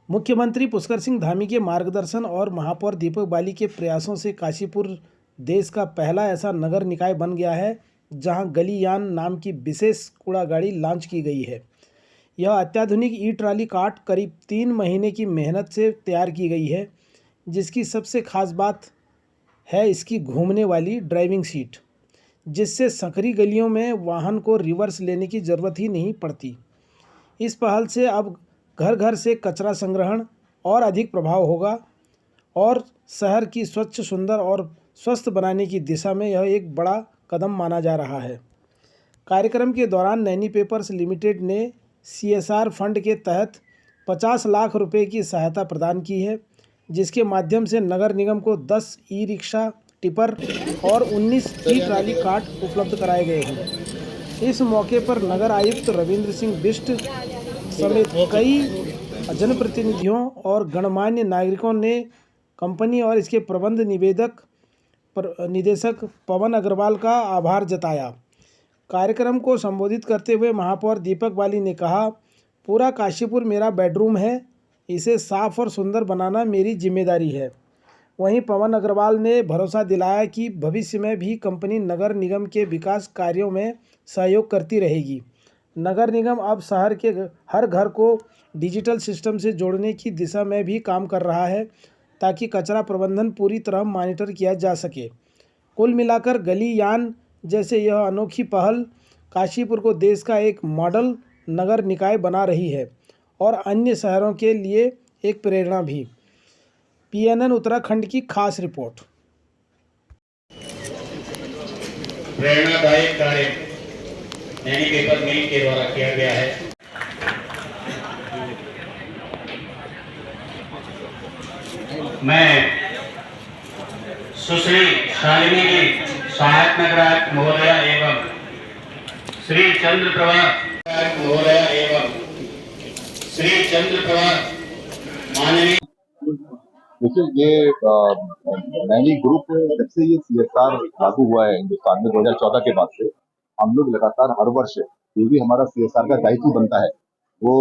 मुख्यमंत्री पुष्कर सिंह धामी के मार्गदर्शन और महापौर दीपक बाली के प्रयासों से काशीपुर देश का पहला ऐसा नगर निकाय बन गया है जहां गलीयान नाम की विशेष कूड़ा गाड़ी लॉन्च की गई है। यह अत्याधुनिक ई ट्राली कार्ट करीब 3 महीने की मेहनत से तैयार की गई है, जिसकी सबसे खास बात है इसकी घूमने वाली ड्राइविंग सीट, जिससे संकरी गलियों में वाहन को रिवर्स लेने की ज़रूरत ही नहीं पड़ती। इस पहल से अब घर घर से कचरा संग्रहण और अधिक प्रभाव होगा और शहर की स्वच्छ, सुंदर और स्वस्थ बनाने की दिशा में यह एक बड़ा कदम माना जा रहा है। कार्यक्रम के दौरान नैनी पेपर्स लिमिटेड ने CSR फंड के तहत 50 लाख रुपए की सहायता प्रदान की है, जिसके माध्यम से नगर निगम को 10 ई-रिक्शा, टिपर और 19 ई ट्राली कार्ट उपलब्ध कराए गए हैं। इस मौके पर नगर आयुक्त रविंद्र सिंह बिष्ट समेत कई जनप्रतिनिधियों और गणमान्य नागरिकों ने कंपनी और इसके प्रबंध निदेशक पवन अग्रवाल का आभार जताया। कार्यक्रम को संबोधित करते हुए महापौर दीपक बाली ने कहा, पूरा काशीपुर मेरा बेडरूम है, इसे साफ और सुंदर बनाना मेरी जिम्मेदारी है। वहीं पवन अग्रवाल ने भरोसा दिलाया कि भविष्य में भी कंपनी नगर निगम के विकास कार्यों में सहयोग करती रहेगी। नगर निगम अब शहर के हर घर को डिजिटल सिस्टम से जोड़ने की दिशा में भी काम कर रहा है, ताकि कचरा प्रबंधन पूरी तरह मॉनिटर किया जा सके। कुल मिलाकर गलीयान जैसे यह अनोखी पहल काशीपुर को देश का एक मॉडल नगर निकाय बना रही है और अन्य शहरों के लिए एक प्रेरणा भी। PNN उत्तराखंड की खास रिपोर्ट। प्रेरणादायक कार्य नैनी पेपर मिल के द्वारा किया गया है। मैं सुश्री शालिनी जी सहायक नगरायुक्त महोदया एवं श्री चंद्रप्रभा महोदया एवं श्री चंद्रप्रभा माननीय। देखिए, ये नैनी ग्रुप जब से ये CSR लागू हुआ है हिंदुस्तान में 2014 के बाद से, हम लोग लगातार हर वर्ष ये भी हमारा CSR का दायित्व बनता है, वो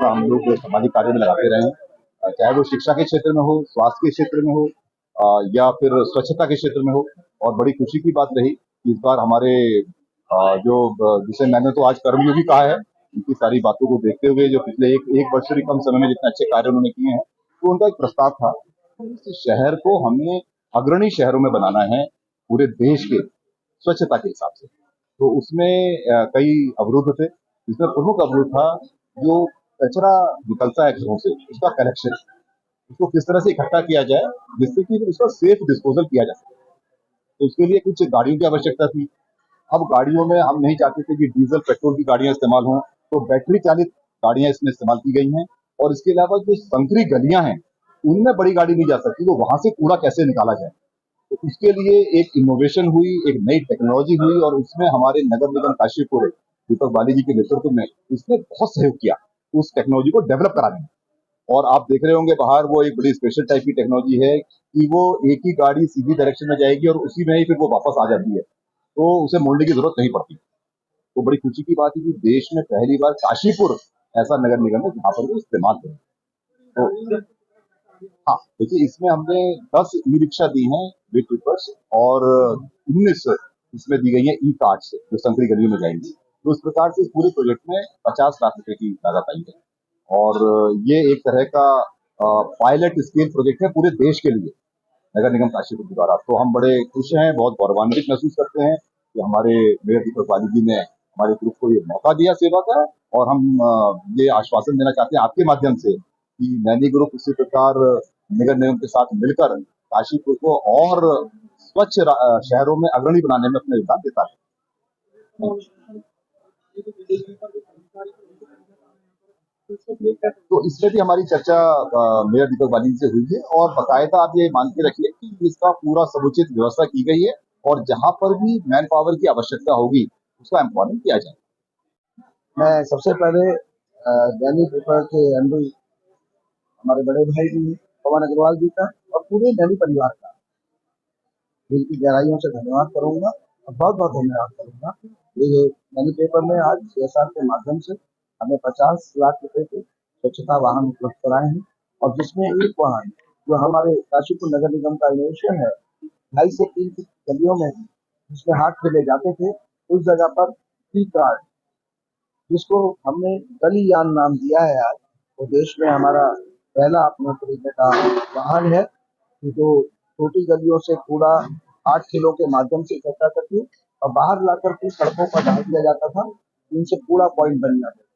हम लोग सामाजिक कार्य में लगाते रहे हैं, चाहे वो शिक्षा के क्षेत्र में हो, स्वास्थ्य के क्षेत्र में हो या फिर स्वच्छता के क्षेत्र में हो। और बड़ी खुशी की बात रही इस बार हमारे जो जिसे मैंने तो आज कर्मयोगी कहा है, उनकी सारी बातों को देखते हुए जो पिछले एक वर्ष से भी कम समय में जितने अच्छे कार्य उन्होंने किए हैं, तो उनका एक प्रस्ताव था इस शहर को हमने अग्रणी शहरों में बनाना है पूरे देश के स्वच्छता के हिसाब से। तो उसमें कई अवरोध थे, जिसमें प्रमुख अवरोध था जो कचरा निकलता है घरों से, उसका कलेक्शन, उसको किस तरह से इकट्ठा किया जाए जिससे कि उसका सेफ डिस्पोजल किया जा सके। तो उसके लिए कुछ गाड़ियों की आवश्यकता थी। अब गाड़ियों में हम नहीं चाहते थे कि डीजल पेट्रोल की गाड़ियां इस्तेमाल हों, तो बैटरी चालित गाड़ियां इसमें इस्तेमाल की गई हैं। और इसके अलावा जो संकरी गलियां हैं उनमें बड़ी गाड़ी नहीं जा सकती, तो वहां से कूड़ा कैसे निकाला जाए, तो उसके लिए एक इनोवेशन हुई, एक नई टेक्नोलॉजी हुई और उसमें हमारे नगर निगम काशीपुर दीपक बाली जी के नेतृत्व में इसने बहुत सहयोग किया उस टेक्नोलॉजी को डेवलप कराने में। और आप देख रहे होंगे बाहर वो एक बड़ी स्पेशल टाइप की टेक्नोलॉजी है कि वो एक ही गाड़ी सीधी डायरेक्शन में जाएगी और उसी में ही फिर वो वापस आ जाती है, तो उसे मोड़ने की जरूरत नहीं पड़ती। तो बड़ी खुशी की बात है कि देश में पहली बार काशीपुर ऐसा नगर निगम है जहाँ पर वो इस्तेमाल करें। तो हाँ, देखिए, इसमें हमने 10 ई-रिक्शा दी हैं विद टिपर्स और 19 इसमें दी गई है ई-कार्ट्स जो संकरी गलियों में जाएंगी। तो इस प्रकार से इस पूरे प्रोजेक्ट में 50 लाख रुपए की लागत आई है और ये एक तरह का पायलट स्केल प्रोजेक्ट है पूरे देश के लिए नगर निगम काशीपुर के द्वारा। तो हम बड़े खुश हैं, बहुत गौरवान्वित महसूस करते हैं कि हमारे मेयर दीपक बाली जी ने हमारे ग्रुप को ये मौका दिया सेवा का। और हम ये आश्वासन देना चाहते हैं आपके माध्यम से कि नैनी ग्रुप इसी प्रकार नगर निगम के साथ मिलकर काशीपुर को और स्वच्छ शहरों में अग्रणी बनाने में अपना योगदान देता है। तो इसमें भी हमारी चर्चा मेयर दीपक बाली जी से हुई है और बाकायदा आप ये मान के रखिए कि इसका पूरा समुचित व्यवस्था की गई है और जहां पर भी मैन पावर की आवश्यकता होगी उसका एम्प्लॉयमेंट किया जाए। मैं सबसे पहले नैनी पेपर के MD हमारे बड़े भाई जी पवन अग्रवाल जी का और पूरे नैनी परिवार का दिल की गहराइयों से धन्यवाद करूंगा और बहुत बहुत धन्यवाद करूंगा। ये नैनी पेपर में आज CSR के माध्यम से हमें 50 लाख रुपए के स्वच्छता वाहन उपलब्ध कराए हैं और जिसमें एक वाहन जो हमारे काशीपुर नगर निगम का इनोवेशन है, 2.5 से 3 गलियों में जिसमें हाथ खेले जाते थे, उस जगह पर ई कार्ड, जिसको हमने गलीयान नाम दिया है आज, वो देश में हमारा पहला अपने तरीके का वाहन है कि जो छोटी गलियों से कूड़ा 8 किलो के माध्यम से इकट्ठा करके और बाहर लाकर के सड़कों पर डाल दिया जाता था, जिनसे कूड़ा पॉइंट बन जाते थे।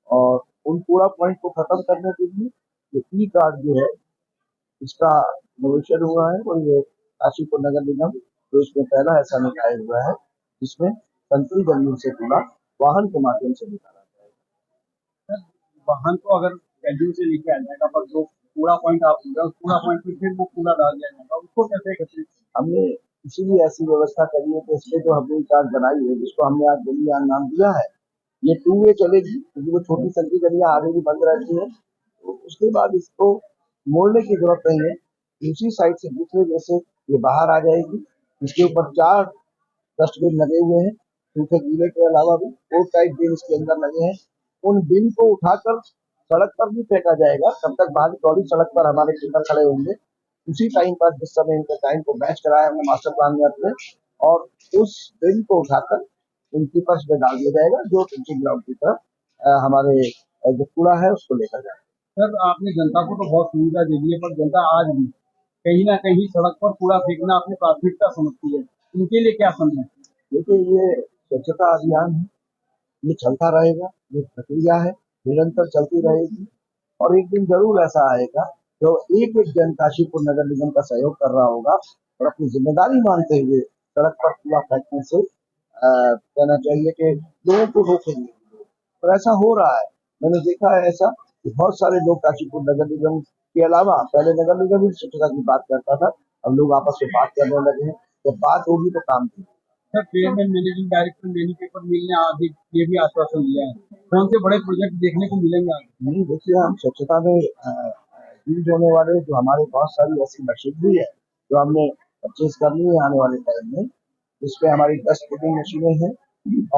और उन कूड़ा पॉइंट को खत्म करने के लिए ये ई कार्ड जो है, इसका इनोवेशन हुआ है और ये काशीपुर नगर निगम देश में पहला ऐसा निकाय हुआ है जिसमें संतरी गलियों से कूड़ा वाहन के माध्यम से निकाला जाएगा। वाहन को अगर गड्ढे से लेके आ जाएगा पर जो कूड़ा पॉइंट आप होगा उस कूड़ा पॉइंट पे फिर वो कूड़ा डाल दिया जाएगा, उसको कैसे एकत्रित? हमने इसीलिए ऐसी व्यवस्था करी है कि इसमें जो हमने कार्ड बनाई है, जिसको हमने आज गलियान नाम दिया है, ये 2 वे चलेगी क्योंकि वो छोटी संतरी गलियां आगे भी बंद रहती है। तो उसके बाद इसको मोड़ने की जरूरत नहीं है, दूसरी साइड से दूसरे जैसे ये बाहर आ जाएगी। इसके ऊपर 4 डस्टबिन लगे हुए हैं, सूखे गीले के अलावा भी 4 टाइप बिन इसके अंदर लगे हैं। उन बिन को उठाकर सड़क पर भी फेंका जाएगा, तब तक बाहर चौड़ी सड़क पर हमारे कीपर खड़े होंगे। उसी टाइम पर जिस समय इनके टाइम को मैच कराया हमने मास्टर प्लान में अपने, और उस बिन को उठाकर उन कीपर्स में डाल दिया जाएगा जो तुलसी ग्राउंड की तरफ हमारे जो कूड़ा है उसको लेकर जाएगा। सर आपने जनता को तो बहुत सुविधा दे दी है पर जनता आज भी कहीं ना कहीं सड़क पर कूड़ा फेंकना अपनी प्राथमिकता समझती है, उनके लिए क्या समझे? देखिए, ये स्वच्छता अभियान है, ये चलता रहेगा, ये प्रक्रिया है, निरंतर चलती रहेगी और एक दिन जरूर ऐसा आएगा जो एक एक जन काशीपुर नगर निगम का सहयोग कर रहा होगा और अपनी जिम्मेदारी मानते हुए सड़क पर कूड़ा फेंकने से कहना चाहिए कि लोगों को रोकेंगे। और ऐसा हो रहा है, मैंने देखा है ऐसा कि बहुत सारे लोग काशीपुर नगर निगम के अलावा, पहले नगर निगम ही स्वच्छता की बात करता था, अब लोग आपस में बात करने लगे हैं, जब बात होगी तो काम की। Sir chairman managing director Mani paper mill ने आज ये भी आश्वासन दिया है, कौन से बड़े प्रोजेक्ट देखने को मिलेंगे आज? नहीं, देखिए, हम स्वच्छता में यूज होने वाले जो हमारे बहुत सारी ऐसी मशीनरी है जो हमने परचेज करनी है आने वाले टाइम में, जिसपे हमारी डस्ट पुटिंग मशीनें हैं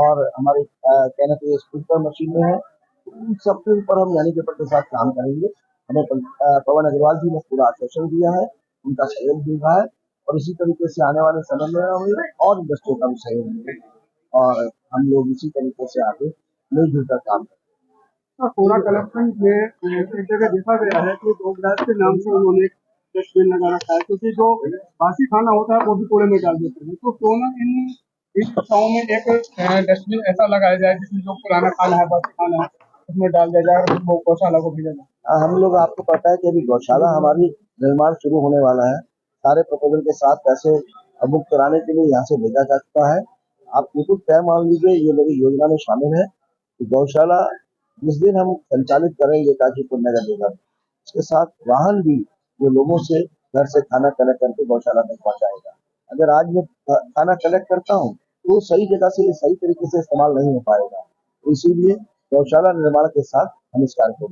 और हमारी कहना चाहिए स्प्रिंकलर मशीनें हैं, उन सब के ऊपर हम यानी पेपर के साथ काम करेंगे। हमें पवन अग्रवाल जी ने पूरा आश्वासन दिया है, उनका सहयोग मिल रहा है और इसी तरीके से आने वाले समय में हमें और इंडस्ट्रियों का भी सहयोग मिलेगा और हम लोग इसी तरीके से आगे मिलजुल कर काम करेंगे। कूड़ा कलेक्शन में एक जगह देखा गया है कि 2 ग्रास के नाम से उन्होंने डस्टबिन लगा रखा है, क्योंकि जो बासी खाना होता है वो भी कूड़े में डाल देते हैं, तो क्यों ना इन गाँव में एक डस्टबिन ऐसा लगाया जाए जिसमें जो पुराना खाना है, बासी खाना है, उसमें डाल दिया जाए और वो गौशाला को भेजा जाए। हम लोग, आपको पता है कि अभी गौशाला हमारी निर्माण शुरू होने वाला है, सारे प्रपोजल के साथ पैसे बुक कराने के लिए यहाँ से भेजा जा चुका है। आप बिल्कुल तय मान लीजिए, ये मेरी योजना में शामिल है कि गौशाला जिस दिन हम संचालित करेंगे काशीपुर नगर निगम, उसके साथ वाहन भी जो लोगों से घर से खाना कलेक्ट करके गौशाला तक पहुँचाएगा। अगर आज मैं खाना कलेक्ट करता हूँ तो सही जगह से सही तरीके से इस्तेमाल नहीं हो पाएगा, तो इसीलिए गौशाला निर्माण के साथ हम इस कार्य को